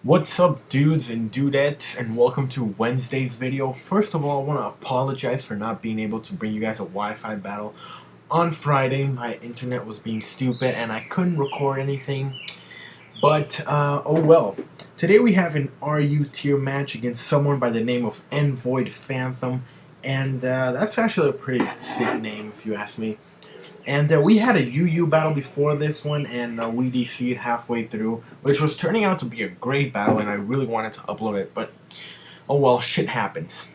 What's up, dudes and dudettes, and welcome to Wednesday's video. First of all, I want to apologize for not being able to bring you guys a Wi-Fi battle. On Friday, my internet was being stupid and I couldn't record anything, but oh well. Today we have an RU tier match against someone by the name of EnvoidPhantom, and that's actually a pretty sick name if you ask me. And we had a UU battle before this one, and we DC'd halfway through, which was turning out to be a great battle, and I really wanted to upload it, but oh well, shit happens.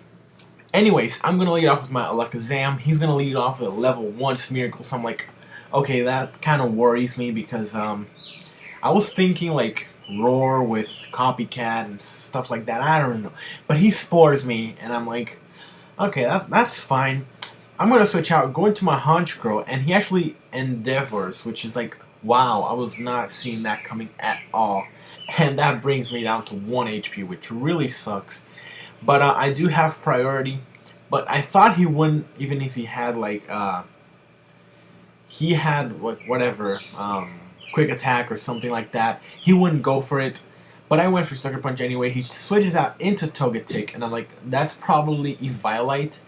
Anyways, I'm going to lead off with my Alakazam. He's going to lead off with a level 1 Smeargle, so I'm like, okay, that kind of worries me because I was thinking like Roar with Copycat and stuff like that, I don't know. But he spores me, and I'm like, okay, that's fine. I'm going to switch out, go into my Honchkrow, and he actually endeavors, which is like, wow, I was not seeing that coming at all. And that brings me down to 1 HP, which really sucks. But I do have priority, but I thought he wouldn't, even if he had like, whatever, quick attack or something like that. He wouldn't go for it. But I went for Sucker Punch anyway. He switches out into Togetic, and I'm like, that's probably Eviolite.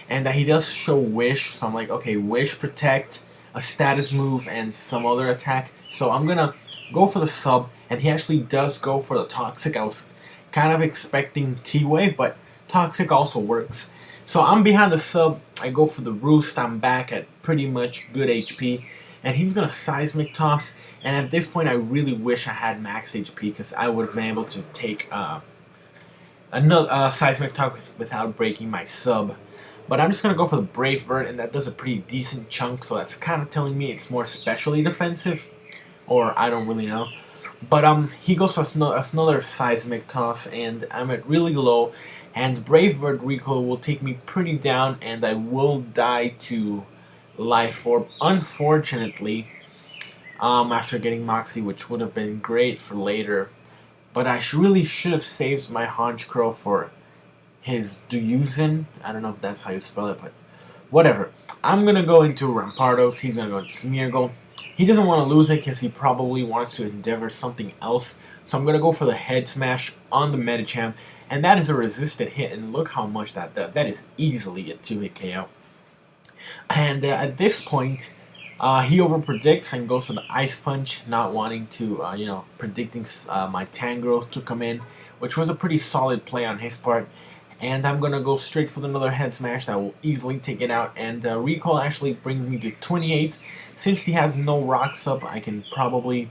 And that he does show Wish, so I'm like, okay, Wish, Protect, a status move, and some other attack. So I'm gonna go for the sub, and he actually does go for the Toxic. I was kind of expecting T-Wave, but Toxic also works. So I'm behind the sub, I go for the Roost, I'm back at pretty much good HP, and he's gonna Seismic Toss, and at this point I really wish I had max HP, because I would have been able to take another Seismic Toss without breaking my sub. But I'm just going to go for the Brave Bird, and that does a pretty decent chunk, so that's kind of telling me it's more specially defensive, or I don't really know. But he goes for another Seismic Toss, and I'm at really low, and Brave Bird recoil will take me pretty down, and I will die to Life Orb, unfortunately, after getting Moxie, which would have been great for later. But I really should have saved my Honchkrow for his Duyuzen. I don't know if that's how you spell it, but whatever. I'm going to go into Rampardos. He's going to go into Smeargle. He doesn't want to lose it because he probably wants to endeavor something else. So I'm going to go for the Head Smash on the Medicham. And that is a resisted hit, and look how much that does. That is easily a 2-hit KO. And at this point, he overpredicts and goes for the Ice Punch, not wanting to, predicting my Tangrowth to come in, which was a pretty solid play on his part. And I'm going to go straight for another Head Smash that will easily take it out. And Recall actually brings me to 28. Since he has no Rocks up, I can probably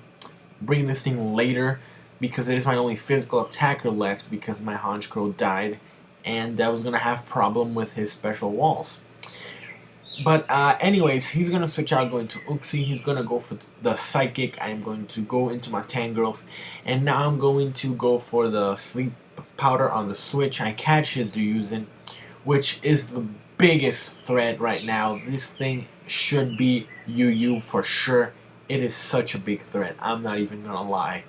bring this thing later, because it is my only physical attacker left because my Honchkrow died. And I was going to have problem with his special walls. But anyways, he's going to switch out going to Uxie. He's going to go for the Psychic. I'm going to go into my Tangrowth. And now I'm going to go for the Sleep Powder on the switch. I catch his Duyuzen, which is the biggest threat right now. This thing should be UU for sure. It is such a big threat. I'm not even gonna lie.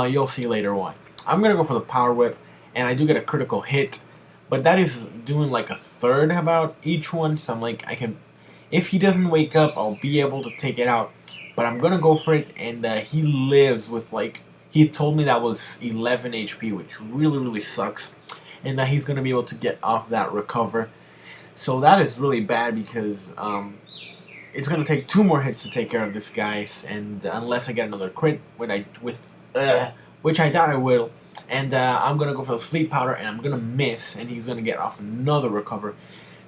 You'll see later why. I'm gonna go for the Power Whip, and I do get a critical hit, but that is doing like a third about each one. So I'm like, if he doesn't wake up, I'll be able to take it out. But I'm gonna go for it, and he lives with like. He told me that was 11 HP, which really sucks, and that he's going to be able to get off that recover. So that is really bad because it's going to take 2 more hits to take care of this guy, and unless I get another crit, which I doubt I will, and I'm going to go for the Sleep Powder, and I'm going to miss, and he's going to get off another recover.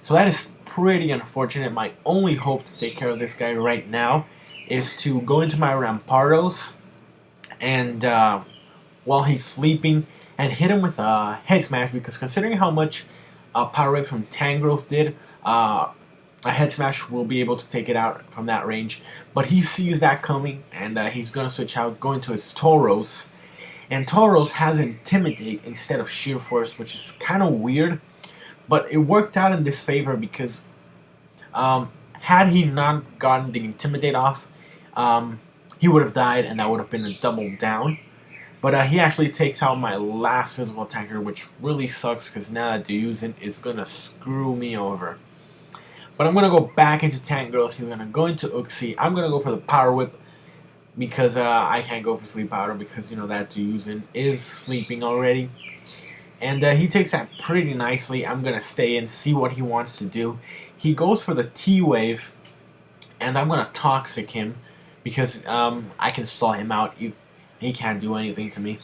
So that is pretty unfortunate. My only hope to take care of this guy right now is to go into my Rampardos, and while he's sleeping, and hit him with a Head Smash, because considering how much Power Whip from Tangrowth did, a Head Smash will be able to take it out from that range. But he sees that coming, and he's going to switch out, going to his Tauros. And Tauros has Intimidate instead of Sheer Force, which is kind of weird, but it worked out in this favor because had he not gotten the Intimidate off, he would have died, and that would have been a double down. But he actually takes out my last physical attacker, which really sucks because now that Duyuzen is going to screw me over. But I'm going to go back into Tangrowth. He's going to go into Uxie. I'm going to go for the Power Whip. because I can't go for sleep powder because that Ryuzen is sleeping already. And he takes that pretty nicely. I'm going to stay and see what he wants to do. He goes for the T-Wave, and I'm going to Toxic him because I can stall him out. He can't do anything to me.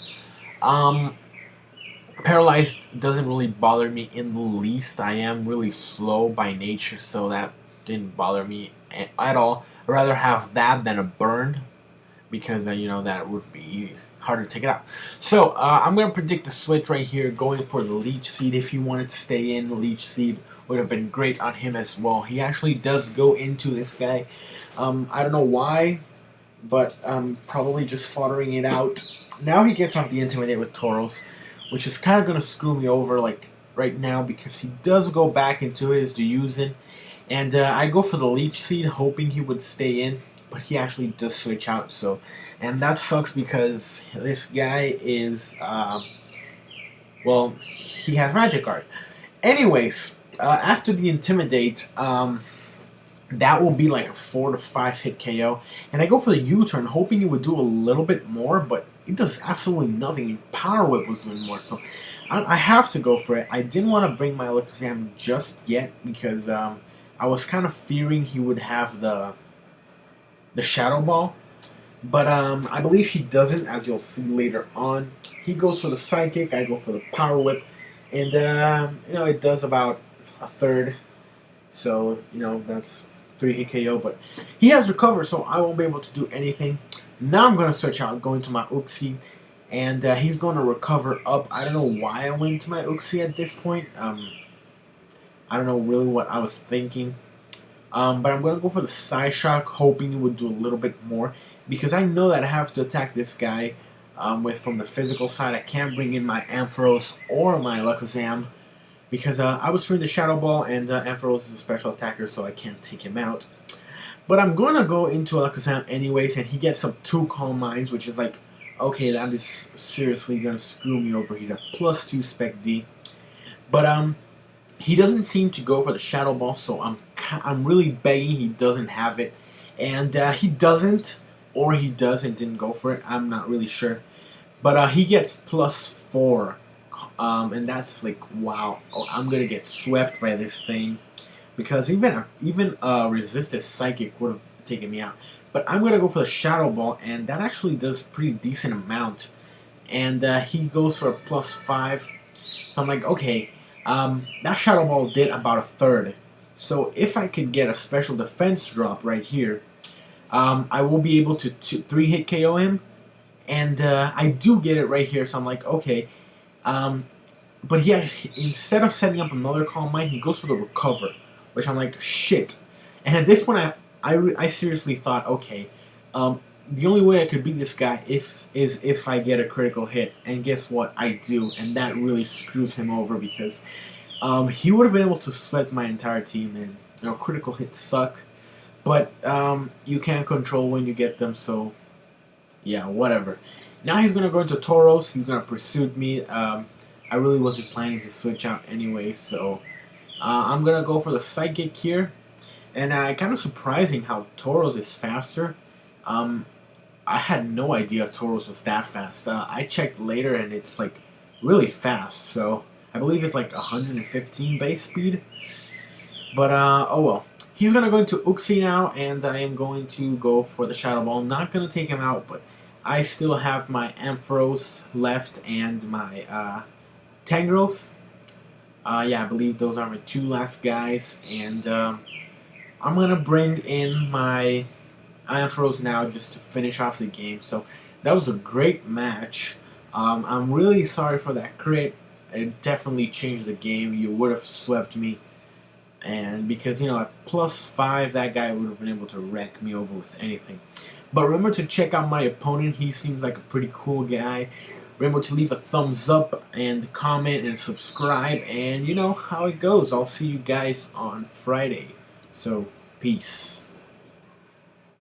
Paralyzed doesn't really bother me in the least. I am really slow by nature, so that didn't bother me at all. I'd rather have that than a burn because that would be harder to take it out. So I'm gonna predict the switch right here, going for the Leech Seed. If he wanted to stay in, the Leech Seed would have been great on him as well. He actually does go into this guy. I don't know why, but probably just foddering it out. Now he gets off the Intimidate with Tauros, which is kind of gonna screw me over like right now because he does go back into his Ryuzen, and I go for the Leech Seed hoping he would stay in, but he actually does switch out. So, and that sucks because this guy is well, he has Magic Guard. Anyways, after the Intimidate, that will be like a 4 to 5 hit KO, and I go for the U-turn hoping it would do a little bit more, but it does absolutely nothing. Power Whip was doing more, so I have to go for it. I didn't want to bring my Alakazam just yet because I was kind of fearing he would have the Shadow Ball, but I believe he doesn't, as you'll see later on. He goes for the Psychic, I go for the Power Whip, and it does about a third, so that's 3 hit KO, but he has recovered, so I won't be able to do anything. Now I'm going to switch out, go into my Uxie, and he's going to recover up. I don't know why I went to my Uxie at this point. I don't know really what I was thinking. But I'm going to go for the Psyshock, hoping it would do a little bit more, because I know that I have to attack this guy from the physical side. I can't bring in my Ampharos or my Alakazam, because I was fearing the Shadow Ball, and Ampharos is a special attacker, so I can't take him out. But I'm going to go into Alakazam anyways, and he gets up 2 Calm Minds, which is like, okay, that is seriously going to screw me over. He's at +2 Spec D. But he doesn't seem to go for the Shadow Ball, so I'm really begging he doesn't have it. And he doesn't, or he does and didn't go for it. I'm not really sure. But he gets +4. And that's like, wow, I'm going to get swept by this thing. Because even resisted Psychic would have taken me out. But I'm going to go for the Shadow Ball, and that actually does a pretty decent amount. And he goes for a +5. So I'm like, okay, that Shadow Ball did about a third. So if I could get a special defense drop right here, I will be able to 3 hit KO him. And I do get it right here, so I'm like, okay. But instead of setting up another Calm Mind, he goes for the Recover, which I'm like, shit. And at this point, I seriously thought, okay, the only way I could beat this guy is if I get a critical hit. And guess what? I do, and that really screws him over because he would have been able to sweat my entire team, and critical hits suck. But you can't control when you get them, so yeah, whatever. Now he's gonna go into Tauros. He's gonna pursue me. I really wasn't planning to switch out anyway, so I'm gonna go for the Psychic here. And kind of surprising how Tauros is faster. I had no idea Tauros was that fast. I checked later and it's like really fast. So I believe it's like 115 base speed. But oh well. He's gonna go into Uxie now, and I am going to go for the Shadow Ball. I'm not gonna take him out, but I still have my Ampharos left and my Tangrowth. Yeah, I believe those are my 2 last guys, and I'm gonna bring in my Ampharos now just to finish off the game. So that was a great match. I'm really sorry for that crit. It definitely changed the game. You would have swept me, and because at +5, that guy would have been able to wreck me over with anything. But remember to check out my opponent. He seems like a pretty cool guy. Remember to leave a thumbs up and comment and subscribe, and you know how it goes. I'll see you guys on Friday. So, peace.